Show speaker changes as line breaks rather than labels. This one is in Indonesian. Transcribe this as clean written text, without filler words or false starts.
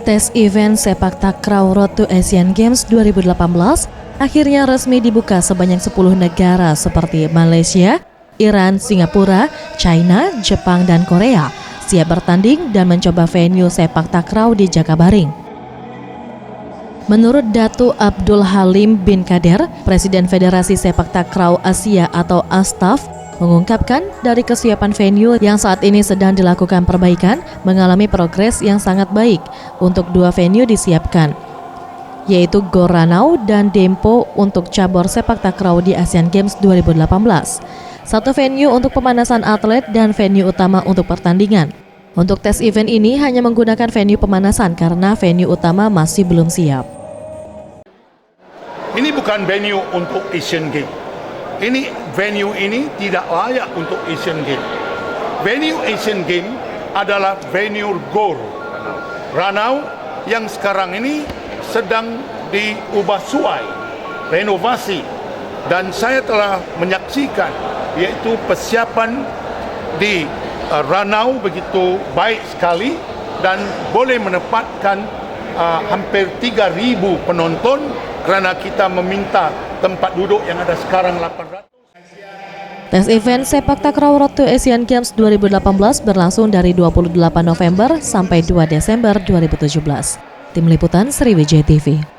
Tes event sepak takraw Road to Asian Games 2018 akhirnya resmi dibuka sebanyak 10 negara seperti Malaysia, Iran, Singapura, China, Jepang, dan Korea siap bertanding dan mencoba venue sepak takraw di Jakabaring. Menurut Datu Abdul Halim bin Kader, Presiden Federasi Sepak Takraw Asia atau ASTAF, mengungkapkan dari kesiapan venue yang saat ini sedang dilakukan perbaikan mengalami progres yang sangat baik untuk 2 venue disiapkan, yaitu Gor Ranau dan Dempo untuk cabur sepak takraw di Asian Games 2018. 1 venue untuk pemanasan atlet dan venue utama untuk pertandingan. Untuk tes event ini hanya menggunakan venue pemanasan karena venue utama masih belum siap.
Ini bukan venue untuk Asian Games. Venue ini tidak layak untuk Asian Games. Venue Asian Games adalah venue Gor Ranau yang sekarang ini sedang diubah suai, renovasi, dan saya telah menyaksikan yaitu persiapan di Ranau begitu baik sekali dan boleh menempatkan hampir 3,000 penonton kerana kita meminta tempat duduk yang ada sekarang 800.
Tes event sepak takraw Road to Asian Games 2018 berlangsung dari 28 November sampai 2 Desember 2017. Tim Liputan Sriwijaya TV.